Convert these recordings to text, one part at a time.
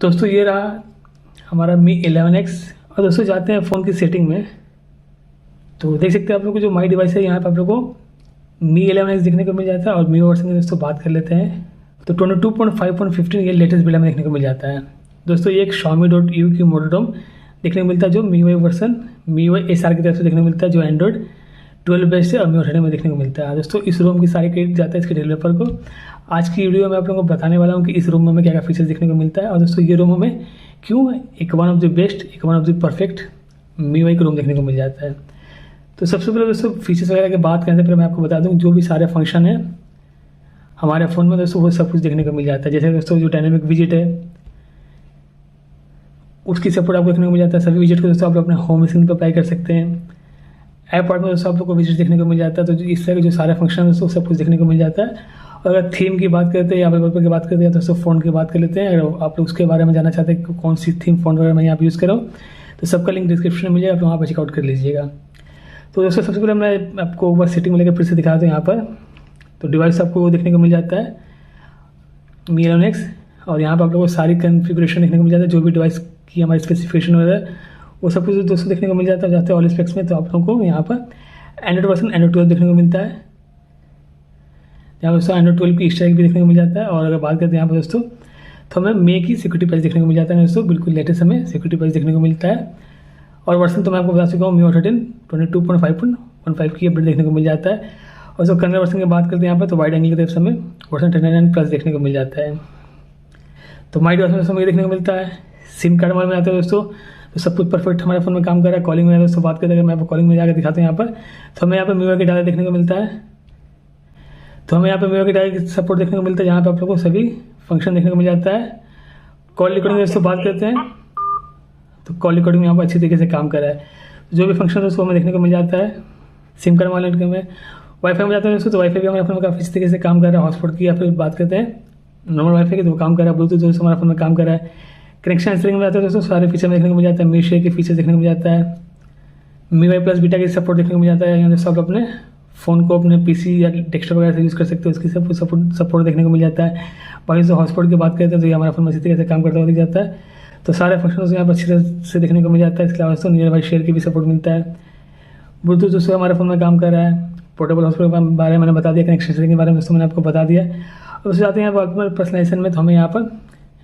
दोस्तों ये रहा हमारा Mi 11X। और दोस्तों जाते हैं फ़ोन की सेटिंग में। तो देख सकते हैं आप लोग को जो माई डिवाइस है यहाँ पर आप लोग को Mi 11X देखने को मिल जाता है। और Mi वर्सन की दोस्तों बात कर लेते हैं तो 22.5.15 ये लेटेस्ट बिल्ड में देखने को मिल जाता है। दोस्तों ये एक Xiaomi.eu की मोटोरोम देखने को मिलता है जो MIUI वर्सन MIUI SR की तरफ से देखने को मिलता है जो एंड्रॉइड 12 बेस से और Mi 13 में देखने को मिलता है। दोस्तों इस रोम की सारी क्रेडिट जाता है इसके डेवलपर को। आज की वीडियो में आप लोगों को बताने वाला हूँ कि इस रोम में हमें क्या क्या फीचर्स देखने को मिलता है और दोस्तों ये रोम हमें क्यों एक वन ऑफ द बेस्ट एक one of the perfect MIUI का रोम देखने को मिल जाता है। तो सबसे पहले दोस्तों फीचर्स वगैरह की बात करने से पहले मैं आपको बता दूँ जो भी सारे फंक्शन है हमारे फ़ोन में दोस्तों वो सब कुछ देखने को मिल जाता है। जैसे दोस्तों जो डायनेमिक विजिट है उसकी सपोर्ट आपको देखने को मिल जाता है। सभी विजिट को दोस्तों आप लोग अपने होम स्क्रीन पर अप्लाई कर सकते हैं। ऐप आर्ट में दोस्तों आप लोग को विजिट देखने को मिल जाता है। तो इस तरह के जो सारे फंक्शन है दोस्तों सब कुछ देखने को मिल जाता है। और अगर थीम की बात करते हैं या वॉलपेपर की बात करते हैं दोस्तों फ़ोन की बात कर लेते हैं। अगर आप लोग उसके बारे में जानना चाहते हैं कि कौन सी थीम फ़ोन वगैरह मैं यहाँ पर यूज़ कर रहा हूँ तो सबका लिंक डिस्क्रिप्शन में मिल जाएगा, आप वहाँ पर चेकआउट कर लीजिएगा। तो दोस्तों सबसे पहले मैं आपको ऊपर सेटिंग में लेकर फिर से दिखा दूँ यहाँ पर। तो डिवाइस आपको वो देखने को मिल जाता है Mi 11X और यहाँ पर आप लोगों को सारी कॉन्फ़िगरेशन देखने को मिल जाता है। जो भी डिवाइस की हमारी स्पेसिफिकेशन वगैरह वो सब कुछ दोस्तों देखने को मिल जाता है। जाते हैं ऑल स्पेक्स में तो आप लोगों को यहाँ पर एंड्रॉइड वर्सन एंड्रॉइड 12 देखने को मिलता है। यहाँ पर दोस्तों एंड्रॉइड 12 की स्ट्राइक भी देखने को मिल जाता है। और अगर बात करते हैं यहाँ पर दोस्तों तो हमें मे की सिक्योरिटी पैच देखने को मिल जाता है। दोस्तों बिल्कुल लेटेस्ट हमें सिक्योरिटी पैच देखने को मिलता है। और वर्सन तो मैं आपको बता चुका हूँ Mi 13 22.5.15 की अपडेट देखने को मिल जाता है। और जो कलर वर्सन की बात करते हैं यहाँ पर तो वाइड एंगल की तरफ से हमें वर्सन 10++ देखने को मिल जाता है। तो माई डिवाइस में ये देखने को मिलता है। सिम कार्ड में आते हैं दोस्तों तो सब कुछ परफेक्ट हमारे फ़ोन में काम कर रहा है। कॉलिंग में दोस्तों बात करते हैं, मैं आपको कॉलिंग में जाकर दिखाते हैं यहाँ पर तो हमें यहाँ पर MIUI के डाटा देखने को मिलता है। तो हमें यहाँ पर MIUI के डाटा की सपोर्ट देखने को मिलता है। यहाँ पर आप लोगों को सभी फंक्शन देखने को मिल जाता है। कॉल रिकॉर्डिंग दोस्तों बात करते हैं तो कॉल रिकॉर्डिंग यहाँ पर अच्छी तरीके से काम कर रहा है। जो भी फंक्शन है उसको हमें देखने को मिल जाता है। सिम कार्ड वाले में वाईफाई में जाते हैं दोस्तों तो वाईफाई भी हमारे फ़ोन में काफ़ी अच्छी तरीके से काम कर रहा है। हॉटस्पॉट की या फिर बात करते हैं नॉर्मल वाईफाई की तो काम कर रहा है। ब्लूटूथ दोस्तों हमारे फ़ोन में काम कर रहा है। कनेक्शन स्ट्रिंग में आते हैं दोस्तों सारे फीचर देखने को मिल जाता है। मी शेयर के फीचर देखने को मिल जाता है। MIUI प्लस बीटा की सपोर्ट देखने को मिल जाता है। यहाँ दोस्तों आप अपने फ़ोन को अपने PC या डेस्कटॉप वगैरह से यूज़ कर सकते हो, उसकी सब सपोर्ट देखने को मिल जाता है। बाकी जो हॉटस्पॉट की बात करते हैं तो ये हमारा फ़ोन अच्छी तरीके से काम करता हुआ दिख जाता है। तो सारे फंक्शन यहाँ पर अच्छी तरह से देखने को मिल जाता है। इसके अलावा दोस्तों नियर बाई शेयर की भी सपोर्ट मिलता है। ब्लूटूथ दोस्तों हमारे फ़ोन में काम कर रहा है। पोर्टेबल हॉटस्पॉट के बारे में मैंने बता दिया। कनेक्शन सेटिंग के बारे में दोस्तों मैंने आपको बता दिया। और उससे जाते हैं वॉलपेपर पर्सनलाइजेशन में तो हमें यहाँ पर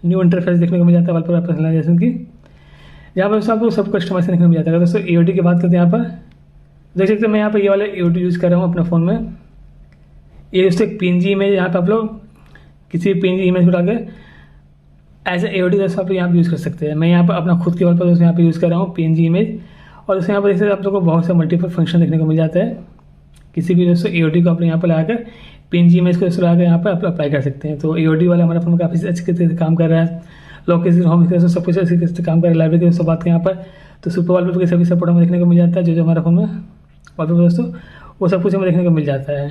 न्यू इंटरफेस देखने को मिल जाता है वॉलपेपर पर्सनलाइजेशन की। यहाँ पर दोस्तों आपको सब कस्टमाइजेशन देखने को मिल जाता है। दोस्तों AOD की बात करते हैं यहाँ पर देख सकते हैं मैं यहाँ पर ये वाला AOD यूज़ कर रहा हूँ अपने फ़ोन में। ये दोस्तों एक PNG इमेज यहाँ पर आप लोग किसी भी PNG इमेज को डालकर एज ए AOD दोस्तों आप लोग यहाँ पर यूज़ कर सकते हैं। मैं यहाँ पर अपना खुद के वॉलपेपर दोस्तों यहाँ पर यूज़ कर रहा हूँ PNG इमेज। और दोस्तों यहाँ पर देख सकते हैं आप लोग को बहुत से मल्टीपल फंक्शन देखने को मिल जाता है। किसी भी दोस्तों AOD को आप यहाँ पर लगाकर PNG इमेज को दोस्तों लगाकर यहाँ पर आप अप्लाई कर सकते हैं। तो AOD वाला हमारा फ़ोन काफ़ी अच्छी तरीके से काम कर रहा है। लोकेशन होम स्क्रीन सब कुछ अच्छी तरीके से काम कर रहा है। लाइब्रेरी की दोस्तों बात करें यहाँ पर तो सुपर वॉलपेपर के सभी सपोर्ट हमें देखने को मिल जाता है। जो हमारा फ़ोन में वॉलपेपर दोस्तों वो सब कुछ हमें देखने को मिल जाता है।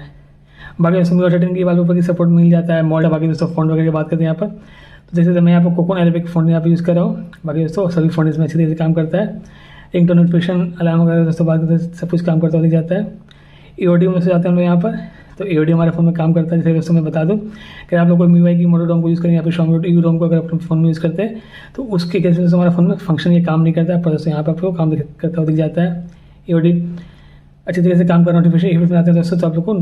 बाकी दोस्तों Mi 13 की वॉलपेपर की सपोर्ट मिल जाता है। मॉडल बाकी दोस्तों फ़ोन वगैरह की बात करते हैं यहाँ पर तो जैसे मैं यहाँ पर कोकोन एलेविक फ़ोन यहाँ पर यूज़ कर रहा हूँ। बाकी दोस्तों सभी फ़ोन इसमें अच्छी तरीके से काम करता है। रिंगटोन नोटिफिकेशन अलार्म वगैरह दोस्तों बात करते हैं सब कुछ काम करता हुआ दिख जाता है। AOD में से जाते हैं हम लोग यहाँ पर तो AOD हमारे फ़ोन में काम करता है। जैसे दोस्तों मैं बता दूं कि आप लोग को MIUI की मोटोरोम को यूज़ करें या फिर Xiaomi रोम को अगर अपने फ़ोन में यूज़ करते हैं तो उसके केस में हमारा फ़ोन में फंक्शन ये काम नहीं करता है। पर दोस्तों यहाँ पर आपको काम करता हुआ दिख जाता है। AOD अच्छी तरीके से काम कर नोटिफिकेशन इफेक्ट में आते हैं दोस्तों तो आप लोग को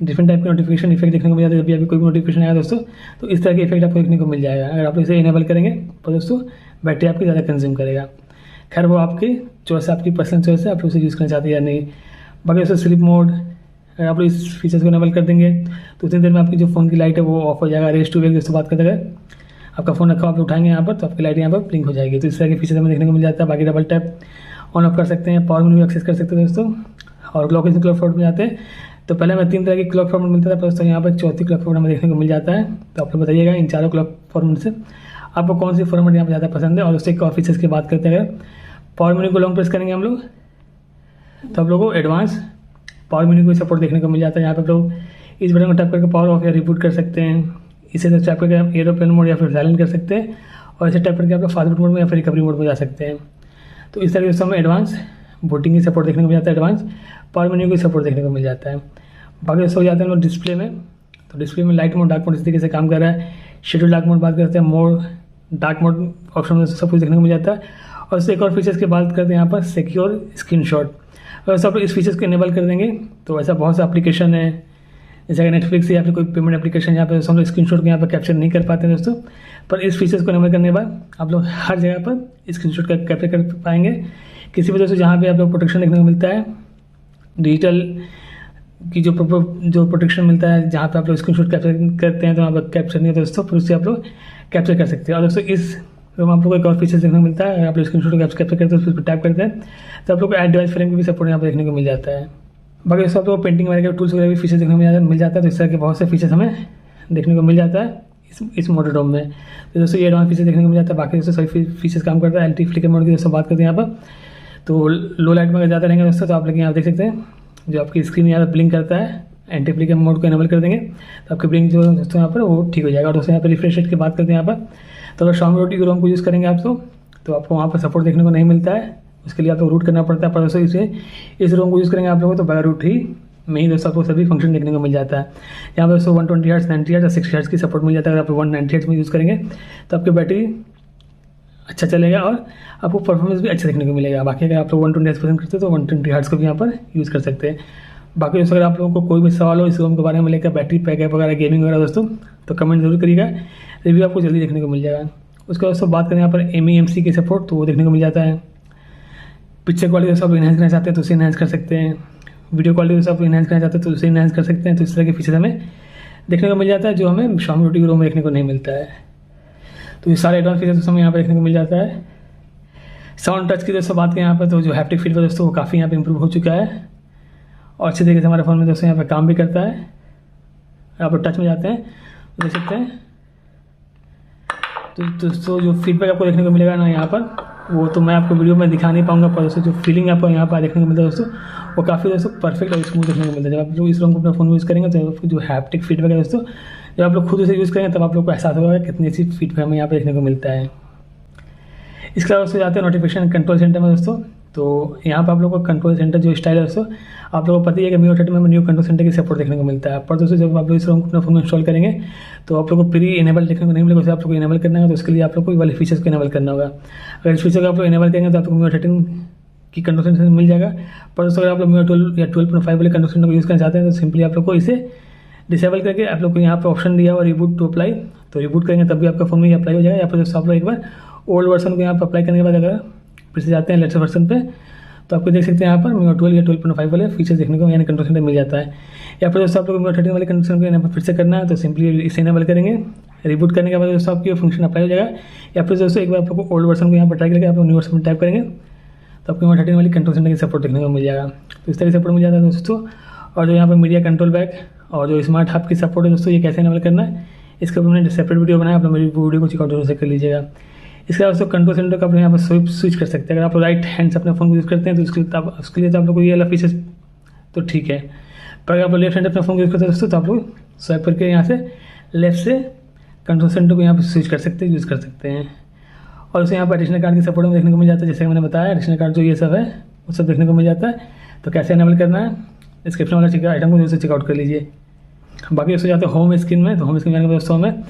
डिफरेंट टाइप के नोटिफिकेशन इफेक्ट देखने को मिल जाता है। जब भी अभी कोई नोटिफिकेशन आएगा दोस्तों तो इस तरह के इफेक्ट आपको देखने को मिल जाएगा। अगर आप इसे इनेबल करेंगे तो दोस्तों बैटरी आपकी ज़्यादा कंज्यूम करेगा। खैर वो आपकी चॉइस है, आपकी पर्सनल चॉइस है, आप उसे यूज़ करना चाहते हैं या नहीं। बाकी दोस्तों स्लीप मोड अगर आप लोग इस फीचर्स को इनेबल कर देंगे तो उतनी देर में आपकी जो फ़ोन की लाइट है वो ऑफ हो जाएगा। रेस टू वेक दोस्तों बात करते हैं आपका फ़ोन रखा आप उठाएंगे यहाँ पर तो आपकी लाइट यहाँ पर ब्लिंक हो जाएगी। तो इस तरह के फीचर्स हमें देखने को मिल जाता है। बाकी डबल टैप ऑन ऑफ कर सकते हैं, पावर मेन्यू एक्सेस कर सकते हैं दोस्तों। और लोकेशन क्लॉक फॉर्मेट में जाते हैं तो पहले हमें 3 तरह की क्लॉक फॉर्मेट मिलता था पर दोस्तों यहाँ पर 4थी क्लॉक फॉर्मेट हमें देखने को मिल जाता है। तो आप लोग बताइएगा इन चारों क्लॉक फॉर्मेट से आपको कौन सी फॉर्मेट यहाँ पर ज़्यादा पसंद है। और उससे एक और फीचर्स की बात करते हैं अगर पावर मेन्यू को लॉन्ग प्रेस करेंगे हम लोग तो आप लोगों को एडवांस पावर मेन्यू को सपोर्ट देखने को मिल जाता है। यहाँ पर आप लोग इस बटन को टैप करके पावर ऑफ या रिबूट कर सकते हैं। इसे टैप करके आप एरोप्लेन मोड या फिर साइलेंट कर सकते हैं। और इसे टैप करके आप फास्ट बूट मोड में या फिर रिकवरी मोड में जा सकते हैं। तो इस तरह के दोस्तों हमें एडवांस बूटिंग की सपोर्ट देखने को मिल जाता है। एडवांस पावर मेन्यू की सपोर्ट देखने को मिल जाता है। बाकी दोस्तों जाते हैं हम लोग डिस्प्ले में तो डिस्प्ले में लाइट मोड डार्क मोड इस तरीके से काम कर रहा है। शेड्यूल डार्क मोड बात करते हैं मोड डार्क मोड ऑप्शन में सब कुछ देखने को मिल जाता है। और उससे एक और फीचर्स की बात करते हैं यहाँ पर सिक्योर स्क्रीनशॉट। अगर सब लोग इस फीचर्स को इनेबल कर देंगे तो ऐसा बहुत सा एप्लीकेशन है जैसे कि नेटफ्लिक्स या फिर कोई पेमेंट एप्लीकेशन यहाँ पर हम लोग स्क्रीनशॉट को यहाँ पर कैप्चर नहीं कर पाते हैं दोस्तों। पर इस फीचर्स को इनेबल करने के बाद आप लोग हर जगह पर स्क्रीनशॉट का कैप्चर कर पाएंगे। किसी भी दोस्तों जहाँ भी आप लोग प्रोटेक्शन देखने को मिलता है, डिजिटल की जो प्रोटेक्शन मिलता है, जहाँ पे आप लोग स्क्रीनशॉट कैप्चर करते हैं तो वहाँ पर कैप्चर नहीं होता दोस्तों, फिर उससे आप लोग कैप्चर कर सकते हैं। और दोस्तों इस रूम आप लोग को एक और फीचर देखने को मिलता है, अगर आप लोग स्क्रीनशॉट को कैप्चर करते हैं तो उस पर टैप करते हैं तो आप लोग को ऐड डिवाइस फ्रेम भी सपोर्ट यहाँ पर देखने को मिल जाता है। बाकी दोस्तों आप लोग को पेंटिंग वगैरह के टूल्स वगैरह भी फीचर देखने को मिल जाता है। तो इस तरह के बहुत से फीचर्स हमें देखने को मिल जाता है इस मोटर डोम में। तो दोस्तों ये एडवांस फीचर देखने को मिल जाता है। बाकी दोस्तों सभी फीचर्स काम करता है। एंटी फ्लिकर मोड की दोस्तों बात करते हैं यहाँ पर, तो लो लाइट में अगर ज़्यादा रहेंगे दोस्तों तो आप लोग यहाँ देख सकते हैं जो आपकी स्क्रीन यहाँ पर ब्लिंक करता है, एंटी फ्लिकर मोड को इनेबल कर देंगे तो आपकी ब्लिंक जो दोस्तों यहाँ पर वो ठीक हो जाएगा। और दोस्तों यहाँ पर रिफ्रेश रेट की बात करते हैं यहाँ पर, तो अगर Xiaomi OT रोम को यूज़ करेंगे आप तो आपको वहाँ पर सपोर्ट देखने को नहीं मिलता है, उसके लिए आपको रूट करना पड़ता है। पर दोस्तों इस रोम को यूज़ करेंगे आप लोगों तो बगैर रूट ही में ही दोस्तों आपको सभी फंक्शन देखने को मिल जाता है। यहाँ पर दोस्तों 120 हर्ट्ज, 90 हर्ट्ज और 60 हर्ट्ज की सपोर्ट मिल जाता है। अगर आप 190 हर्ट्ज में यूज़ करेंगे तो आपकी बैटरी अच्छा चलेगा और आपको परफॉर्मेंस भी अच्छा देखने को मिलेगा। बाकी अगर आप लोग 120 हर्ट्ज पसंद करते हैं तो 120 हर्ट्ज को भी यहाँ पर यूज़ कर सकते हैं। बाकी दोस्तों अगर आप लोगों को कोई भी सवाल हो इस रोम के बारे में लेकर, बैटरी पैकअप वगैरह, गेमिंग वगैरह दोस्तों, तो कमेंट जरूर करिएगा, रिव्यू आपको जल्दी देखने को मिल जाएगा। उसके बाद दोस्तों बात करें यहाँ पर MEMC की सपोर्ट, तो वो देखने को मिल जाता है। पिक्चर क्वालिटी दोस्तों आप इन्हेंस करना चाहते हैं तो उसे इन्हेंस कर सकते हैं। वीडियो क्वालिटी दोस्तों आप इन्हेंस करना चाहते हैं तो उसे इन्हेंस कर सकते हैं। तो इस तरह के फीचर हमें देखने को मिल जाता है जो हमें Xiaomi OT रोम में देखने को नहीं मिलता है। तो ये सारे एडवांस फीचर्स हमें यहाँ पर देखने को मिल जाता है। साउंड टच की दोस्तों बात करें यहाँ पर, तो जो हैप्टिक फीडबैक दोस्तों वो काफ़ी यहाँ पे इंप्रूव हो चुका है और अच्छे तरीके से हमारे फ़ोन में दोस्तों यहाँ पे काम भी करता है। आप टच में जाते हैं तो देख सकते हैं तो दोस्तों जो फीडबैक आपको देखने को मिलेगा ना यहाँ पर, वो तो मैं आपको वीडियो में दिखा नहीं पाऊंगा, पर दोस्तों जो फीलिंग आपको यहाँ पर देखने को मिलता है दोस्तों वो काफ़ी दोस्तों परफेक्ट और स्मूथ देखने को मिलता है। जब आप लोग इस रोम को अपना फ़ोन यूज़ करेंगे तो आपको जो हैप्टिक फीडबैक है दोस्तों, जब आप लोग खुद उसे यूज़ करेंगे तब आप लोग को एहसास होगा कितनी अच्छी फीडबैक हमें यहाँ पर देखने को मिलता है। इसके अलावा दोस्तों जाते हैं नोटिफिकेशन कंट्रोल सेंटर में दोस्तों, तो यहाँ पर आप लोगों को कंट्रोल सेंटर जो स्टाइल है दोस्तों, आप लोगों को पता ही है कि MIUI 30 में न्यू कंट्रोल सेंटर की सपोर्ट देखने को मिलता है। पर दोस्तों जब आप लोग इस रोम को अपना फोन में इंस्टॉल करेंगे तो आप लोग को प्री इनेबल देखने को नहीं मिलेगा। उसे आप लोग को इनेबल करना है तो उसके लिए आप लोग को ये वाले फीचर्स को इनेबल करना होगा। अगर इस फीचर को आप लोग इनेबल करेंगे तो आप लोग MIUI 13 की कंट्रोल सेंटर मिल जाएगा। पर दोस्तों अगर आप लोग MIUI 12 या 12.5 वाले कंट्रोल सेंटर को यूज़ करना चाहते हैं तो सिंपली आप लोग को इसे डिसेबल करके आप लोग को यहाँ पर ऑप्शन दिया हुआ रिबूट टू अप्लाई, तो रिबूट करेंगे तब भी आपका फोन में अप्लाई हो जाएगा। या फिर दोस्तों आप लोग एक बार ओल्ड वर्जन को यहाँ पर अप्लाई करने के बाद अगर फिर से जाते हैं लेटेस्ट वर्जन पे तो आपको देख सकते हैं यहाँ पर MIUI 12 या 12.5 वाले फीचर्स देखने को यानी कंट्रोल सेंटर मिल जाता है। या फिर दोस्तों आप लोग MIUI 13 वाले कंट्रोल सेंटर को यहाँ पर फिर से करना है तो सिंपली इसे इनेबल करेंगे, रिबूट करने के बाद दोस्तों आपकी फंक्शन अप्लाई हो जाएगा। या फिर दोस्तों एक बार आप लोग ओल्ड वर्जन को यहाँ पर ट्राई करके आप लोग न्यू वर्जन में टाइप करेंगे तो आपको MIUI 13 वाली कंट्रोल सेंटर की सपोर्ट देखने को मिल जाएगा। तो इस तरह की सपोर्ट मिल जाता है दोस्तों। और जो यहाँ पर मीडिया कंट्रोल बैक और जो स्मार्ट हब की सपोर्ट है दोस्तों, ये कैसे इनेबल करना है इसके ऊपर मैंने सेपरेट वीडियो बनाया, आप लोग मेरी वीडियो को चेकआउट जरूर से कर लीजिएगा। इसके अलावा दोस्तों कंट्रोल सेंटर का आप लोग यहाँ पर स्विच कर सकते हैं। अगर आप राइट हैंड से अपने फ़ोन को यूज़ करते हैं तो उसके लिए तो आप लोग को ये वाला फीचर तो ठीक है, पर अगर आप लेफ्ट हैंड अपने फ़ोन को यूज़ करते हैं दोस्तों तो आप लोग स्वाइप करके यहाँ से लेफ्ट से कंट्रोल सेंटर को यहाँ पर स्विच कर सकते हैं, यूज़ कर सकते हैं। और उसे यहाँ पर एडिशनल कार्ड की सपोर्ट में देखने को मिल जाता है। जैसे मैंने बताया एडिशनल कार्ड जो ये सब है वो सब देखने को मिल जाता है। तो कैसे इनेबल करना है डिस्क्रिप्शन वाला आइटम को जरूर से चेकआउट कर लीजिए। बाकी दोस्तों जाते हैं होम स्क्रीन में, तो होम स्क्रीन में दोस्तों हमें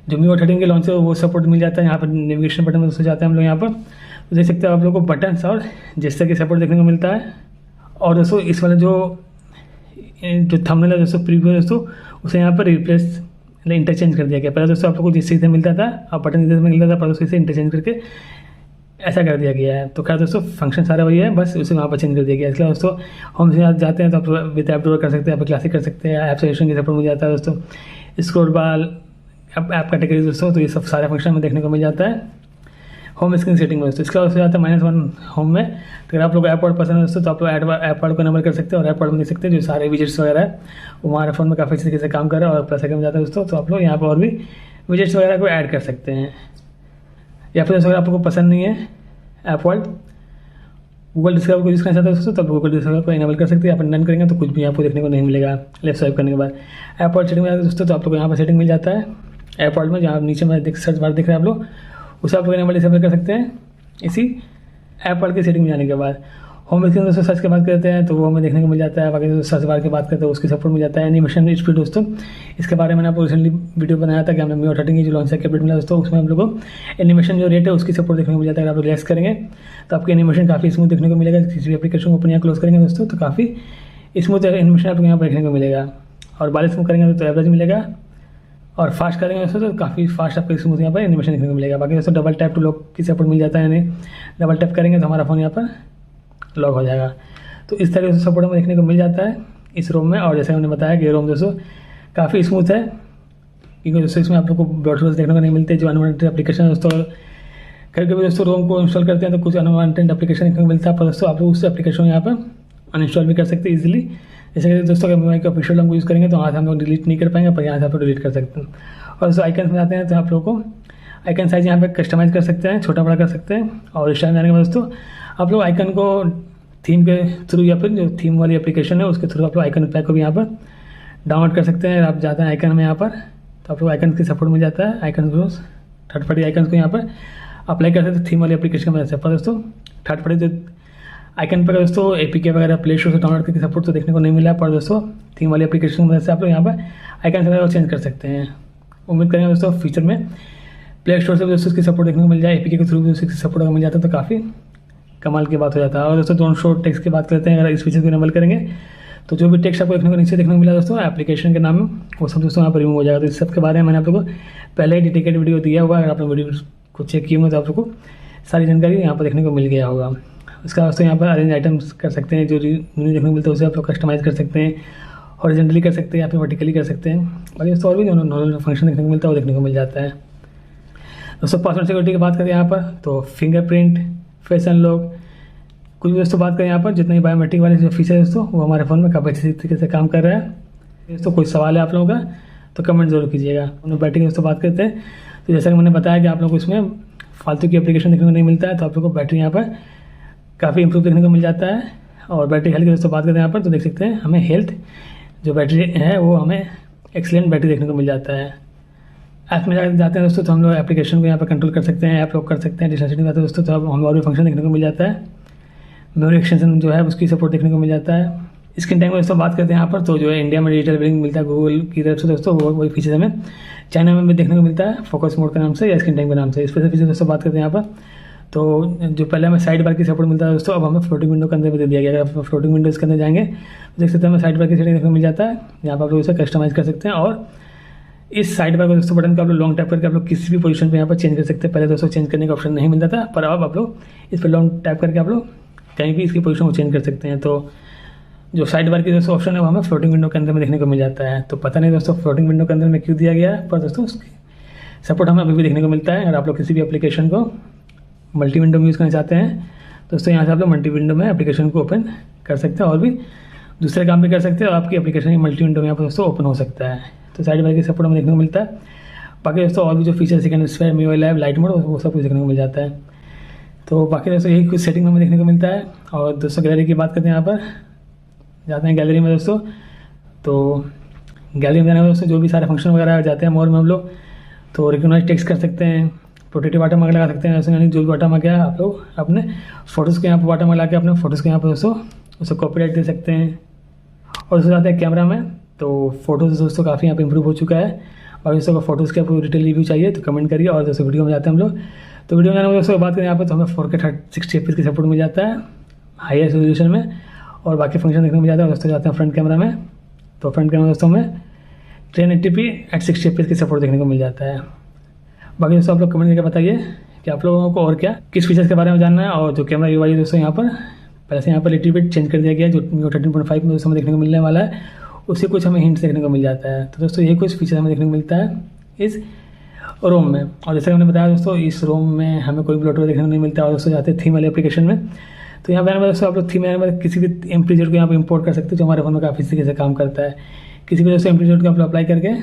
जो MIUI 13 के लॉन्च है वो सपोर्ट मिल जाता है। यहाँ पर नेविगेशन बटन में दोस्तों जाते हैं हम लोग यहाँ पर तो देख सकते हैं आप लोग को बटन्स और जेस्चर की सपोर्ट देखने को मिलता है। और दोस्तों इस वाला जो थंबनेल है दोस्तों प्रीव्यू है दोस्तों, उसे यहाँ पर रिप्लेस इंटरचेंज कर दिया गया। पहले दोस्तों आप लोग को जिस चीज़ से मिलता था आप बटन जिस में मिलता था, पर दोस्तों इसे इंटरचेंज करके ऐसा कर दिया गया है। तो क्या दोस्तों फंक्शन सारा वही है, बस उसे वहाँ पर चेंज कर दिया गया है। इसलिए दोस्तों होम से जाते हैं तो आप विद ऐप डाउनलोड कर सकते हैं, आप क्लासिक कर सकते हैं, ऐप सजेशन की सपोर्ट मिल जाता है दोस्तों, स्क्रॉल बार, ऐप कैटेगरी दोस्तों, तो ये सब सारे फंक्शन में देखने को मिल जाता है होम स्क्रीन सेटिंग में दोस्तों। इसके बाद जाता है -1 होम में। तो अगर आप लोग ऐप वर्ड पसंद है दोस्तों तो आप लोग ऐप वर्ड को इनेबल कर सकते हैं और ऐप वर्ड में देख सकते हैं जो सारे विजेट्स वगैरह है वो हमारे फ़ोन में काफ़ी अच्छे तरीके से काम कर रहा है। और प्लस सेकंड में जाता है दोस्तों तो आप लोग यहाँ पर और भी विजेट्स वगैरह को ऐड कर सकते हैं। या फिर दोस्तों अगर आप लोग को पसंद नहीं है ऐप वर्ड, गूगल डिस्कवर को यूज़ करना चाहते हैं दोस्तों तो गूगल डिस्कवर को इनेबल कर सकते हैं। आप डन करेंगे तो कुछ भी आपको देखने को नहीं मिलेगा लेफ्ट स्वाइप करने के बाद। ऐप वर्ड सेटिंग में दोस्तों तो आप लोग को यहाँ पर सेटिंग मिल जाता है ऐप वर्ड में, जहाँ नीचे में सर्च बार दिख रहा है आप लोग उसे आप लोग इनेबल डिसेबल कर सकते हैं इसी ऐप वर्ड की सेटिंग में जाने के बाद। होम स्क्रीन दोस्तों सर्च की बात करते हैं तो वो हमें देखने को मिल जाता है। बाकी दोस्तों सर्च बार की बात करते हैं उसकी सपोर्ट मिल जाता है। एनिमेशन स्पीड दोस्तों, इसके बारे में मैंने आपको रिसेंटली वीडियो बनाया था कि हमने MIUI 13 की जो लॉन्च अपडेट मिला दोस्तों, उसमें हम लोग को एनिमेशन जो रेट है उसकी सपोर्ट देखने को मिल जाता है। अगर आप रिलैक्स करेंगे तो आपकी एनिमेशन काफ़ी स्मूथ देखने को मिलेगा। किसी भी एप्लीकेशन को ओपन या क्लोज करेंगे दोस्तों तो काफ़ी स्मूथ एनिमेशन आपको यहाँ पर देखने को मिलेगा। और 42 में करेंगे तो एवरेज मिलेगा, और फास्ट करेंगे दोस्तों तो काफ़ी फास्ट आपको स्मूथ यहाँ पर एनिमेशन देखने को मिलेगा। बाकी दोस्तों डबल टैप टू लॉक की सपोर्ट मिल जाता है, यानी डबल टैप करेंगे तो हमारा फ़ोन यहाँ पर लॉक हो जाएगा। तो इस तरह से सपोर्ट हमें देखने को मिल जाता है इस रोम में। और जैसे हमने बताया कि रोम दोस्तों काफ़ी स्मूथ है, क्योंकि दोस्तों इसमें आप लोग को ब्राउज़र्स देखने को नहीं मिलते जो अनवांटेड एप्लीकेशन दोस्तों। कभी कभी दोस्तों रोम को इंस्टॉल करते हैं तो कुछ अनवांटेड एप्लीकेशन देखने को मिलता है, पर दोस्तों आप लोग उस एप्लीकेशन यहाँ पर अनइंस्टॉल भी कर सकते हैं ईजिली। जैसे कि दोस्तों अगर MIUI का ऑफिशियल हम यूज़ करेंगे तो यहाँ से हम लोग डिलीट नहीं कर पाएंगे, पर यहाँ से आप लोग डिलीट कर सकते हैं। और दोस्तों आइकन्स में जाते हैं तो आप लोगों को आइकन साइज यहाँ पे कस्टमाइज़ कर सकते हैं, छोटा बड़ा कर सकते हैं। और स्टाइल में जाने के बाद दोस्तों आप लोग आइकन को थीम के थ्रू या फिर जो थीम वाली एप्लीकेशन है उसके थ्रू आप लोग आइकन पैक को भी यहाँ पर डाउनलोड कर सकते हैं। आप जाते हैं आइकन में यहाँ पर तो आप लोग आइकन की सपोर्ट मिल जाता है। आइकन को थर्ड पार्टी आइकन को यहाँ पर अप्लाई कर सकते हैं थीम वाली एप्लीकेशन की मदद से। पर दोस्तों थर्ड पार्टी जो आइकन पर दोस्तों APK वगैरह प्ले स्टोर से डाउनलोड करके सपोर्ट तो देखने को नहीं मिला, पर दोस्तों थीम वाली एप्लीकेशन की मदद से आप लोग यहाँ पर आइकन वगैरह चेंज कर सकते हैं। उम्मीद करेंगे दोस्तों फ्यूचर में प्ले स्टोर से दोस्तों उसकी सपोर्ट देखने को मिल जाए, APK के थ्रू भी उसकी सपोर्ट अगर मिल जाता है तो काफ़ी कमाल की बात हो जाता है। और दोस्तों डोंट शो टेक्स्ट की बात करते हैं, अगर इस फीचर को इनेबल करेंगे तो जो भी टेक्स्ट आपको देखने को नीचे देखने को मिला दोस्तों एप्लीकेशन के नाम में वो सब दोस्तों यहाँ पर रिमूव हो जाएगा। तो इस सब के बारे में मैंने आप लोगों को पहले ही डेडिकेटेड वीडियो दिया हुआ, अगर आपने वीडियो को चेक किए होंगे तो आप लोग को सारी जानकारी यहाँ पर देखने को मिल गया होगा। उसका दोस्तों यहाँ पर अरेंज आइटम्स कर सकते हैं, जो मेन्यू देखने को मिलता है उसे आप लोग कस्टमाइज़ कर सकते हैं, हॉरिजॉन्टली कर सकते हैं या फिर वर्टिकली कर सकते हैं। बाकी दोस्तों और भी जो नॉर्मल फंक्शन देखने को मिलता है वो देखने को मिल जाता है। दोस्तों पासवर्ड सिक्योरिटी की बात करें यहाँ पर तो फिंगरप्रिंट, फेस अनलॉक, कुछ भी दोस्तों बात करें यहाँ पर जितने बायोमेट्रिक वाले जो फीचर है दोस्तों वो हमारे फ़ोन में काफ़ी अच्छी तरीके से काम कर रहा है। दोस्तों कोई सवाल है आप लोगों का तो कमेंट जरूर कीजिएगा। उन्हें बैटरी की दोस्तों बात करते हैं तो जैसा कि मैंने बताया कि आप लोगों को इसमें फालतू की एप्लीकेशन देखने को नहीं मिलता है, तो आप लोग को बैटरी यहाँ पर काफ़ी इंप्रूव देखने को मिल जाता है। और बैटरी हेल्थ की दोस्तों बात करते हैं यहाँ पर तो देख सकते हैं हमें हेल्थ जो बैटरी है वो हमें एक्सीलेंट बैटरी देखने को मिल जाता है। ऐप में जाते हैं दोस्तों तो हम लोग एप्लीकेशन को यहाँ पर कंट्रोल कर सकते हैं, ऐप लॉक कर सकते हैं। डिस्टेंस सेटिंग जाते हैं दोस्तों तो हमें और भी फंक्शन देखने को मिल जाता है। मेमोरी एक्सटेंशन जो है उसकी सपोर्ट देखने को मिल जाता है। स्क्रीन टाइम में दोस्तों बात करते हैं यहाँ पर तो जो है इंडिया में डिजिटल बिलिंग मिलता है गूगल की तरफ से दोस्तों, वो वही फीचर हमें चाइना में भी देखने को मिलता है फोकस मोड के नाम से या स्क्रीन टाइम के नाम से। इस पर फीचर दोस्तों बात करते हैं यहाँ पर तो जो पहले हमें साइड बार की सपोर्ट मिलता है दोस्तों, अब हमें फ्लोटिंग विंडो के अंदर भी दे दिया गया है। अगर फ्लोटिंग विंडोज़ के अंदर जाएंगे तो देख सकते हैं हमें साइड बार की सेटिंग देखने को मिल जाता है, जहाँ पर आप लोग इसे कस्टमाइज़ कर सकते हैं। और इस साइड बार को दोस्तों बटन को आप लोग लॉन्ग टैप करके आप लोग किसी भी पोजीशन पे यहाँ पर चेंज कर सकते हैं। पहले दोस्तों चेंज करने का ऑप्शन नहीं मिलता था, पर अब आप लोग इस पर लॉन्ग टैप करके आप लोग कहीं भी इसकी पोजीशन को चेंज कर सकते हैं। तो जो साइड बार की दोस्तों ऑप्शन है वो हमें फ्लोटिंग विंडो के अंदर में देखने को मिल जाता है। तो पता नहीं दोस्तों फ्लोटिंग विंडो के अंदर में क्यों दिया गया है, पर दोस्तों उसकी सपोर्ट हमें अभी भी देखने को मिलता है। अगर आप लोग किसी भी एप्लीकेशन को मल्टी विंडो में यूज़ करना चाहते हैं दोस्तों यहाँ से आप लोग मल्टी विंडो में एप्लीकेशन को ओपन कर सकते हैं और भी दूसरे काम भी कर सकते हैं और आपकी एप्लीकेशन मल्टी विंडो में यहाँ पर दोस्तों ओपन हो सकता है। तो साइड बार की सपोर्ट हमें देखने को मिलता है। बाकी दोस्तों और भी जो feature second sphere, MIUI live, light mode वो सब कुछ देखने को मिल जाता है। तो बाकी दोस्तों यही कुछ सेटिंग हमें देखने को मिलता है। और दोस्तों गैलरी की बात करते हैं, यहाँ पर जाते हैं गैलरी में दोस्तों तो गैलरी में जाने में दोस्तों जो भी सारे फंक्शन वगैरह जाते हैं मोर में हम लोग तो रिकॉग्नाइज टेक्स्ट कर सकते हैं, प्रोटेक्टिव वाटरमार्क लगा सकते हैं। ऐसे यानी जो भी वाटरमार्क है आप लोग अपने फोटोज़ के यहाँ पर वाटरमार्क लगा के अपने फोटोज़ के यहाँ पर दोस्तों उसको कॉपीराइट दे सकते हैं। और दोस्तों जाते हैं कैमरा में तो फोटोज़ दोस्तों काफ़ी यहाँ पर इंप्रूव हो चुका है। और दोस्तों को फोटोज़ के आपको डिटेल रिव्यू चाहिए तो कमेंट करिए। और दोस्तों वीडियो में जाते हैं हम लोग तो वीडियो में जाने में दोस्तों बात करें यहाँ पर तो हमें 4K 60 FPS की सपोर्ट मिल जाता है हाई रेजोल्यूशन में। और बाकी फंक्शन देखने को मिल जाता है। दोस्तों जाते हैं फ्रंट कैमरा में तो फ्रंट कैमरा दोस्तों में 1080p एट 60 FPS की सपोर्ट देखने को मिल जाता है। बाकी दोस्तों आप लोग कमेंट करके बताइए कि आप लोगों को और क्या किस फीचर्स के बारे में जानना है। और जो कैमरा UI है दोस्तों यहाँ पर पहले से यहाँ पर लिटिल बिट चेंज कर दिया गया है, जो MIUI 13.5 में दोस्तों हमें देखने को मिलने वाला है उससे कुछ हमें हिंट्स देखने को मिल जाता है। तो दोस्तों ये कुछ फीचर हमें देखने को मिलता है इस रोम में। और जैसे मैंने बताया दोस्तों इस रोम में हमें कोई ब्लोटवेयर देखने को नहीं मिलता है। और दोस्तों जाते हैं थीम वाले एप्लीकेशन में तो यहाँ पर दोस्तों आप लोग थीम में किसी भी एम्प्लीट्यूड को यहाँ पर इंपोर्ट कर सकते हैं जो हमारे फोन में काफ़ी तरीके से काम करता है। किसी भी दोस्तों एम्प्लीट्यूड को आप लोग अप्लाई करके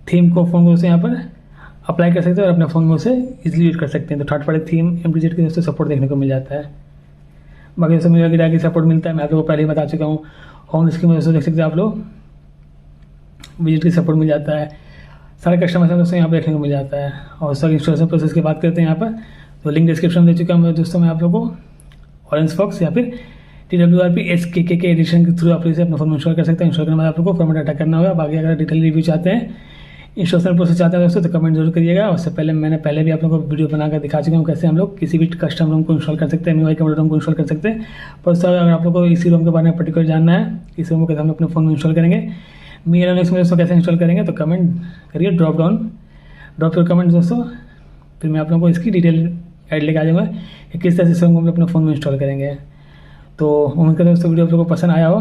थीम को फोन को दोस्तों यहाँ पर अप्लाई कर सकते हैं और अपने फ़ोन में उसे इजीली यूज कर सकते हैं। तो थर्ड पार्टी थीम एम्प्लीट्यूड की दोस्तों सपोर्ट देखने को मिल जाता है। बाकी दोस्तों MIUI की डायरेक्ट सपोर्ट मिलता है, मैं आप लोगों को पहले ही बता चुका हूँ। होम स्क्रीन में दोस्तों देख सकते हैं आप लोग विजिट की सपोर्ट मिल जाता है। सारे कस्टमर्स दोस्तों यहाँ पर देखने को मिल जाता है। और सर इंस्टॉलेशन प्रोसेस की बात करते हैं यहाँ पर तो लिंक डिस्क्रिप्शन में दे चुका हूँ दोस्तों मैं आप लोगों को। ऑरेंज फॉक्स या फिर TWRP SKK के एडिशन के थ्रू आप इसे अपने फोन में इंस्टॉल कर सकते हैं। इंस्टॉल करने के बाद आप लोग को फॉर्मेट डाटा करना होगा। बाकी अगर डिटेल रिव्यू चाहते हैं, इंस्टॉलेशन प्रोसेस चाहते हैं दोस्तों, तो कमेंट जरूर करिएगा। उससे पहले मैंने पहले भी आप लोगों को वीडियो बनाकर दिखा चुका हूँ कैसे हम लोग किसी भी कस्टम रोम को इंस्टॉल कर सकते हैं, MIUI कंप्यूटर रोम को इंस्टॉल कर सकते हैं। पर सर अगर आप लोग को इसी रोम के बारे में पर्टिकुलर जानना है, इस रोम को कैसे हम अपने फ़ोन में इंस्टॉल करेंगे, MIUI में दोस्तों कैसे इंस्टॉल करेंगे, तो कमेंट करिए, ड्रॉप योर कमेंट दोस्तों। फिर मैं आप लोगों को इसकी डिटेल गाइड लेके आ जाऊँगा कि किस तरह से हम लोग अपने फ़ोन में इंस्टॉल करेंगे। तो उम्मीद करता हूँ दोस्तों वीडियो आप लोगों को पसंद आया हो।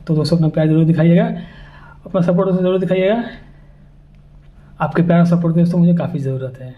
तो दोस्तों अपना प्यार जरूर दिखाइएगा, अपना सपोर्ट जरूर दिखाइएगा। आपके प्यार और सपोर्ट की दोस्तों मुझे काफ़ी ज़रूरत है।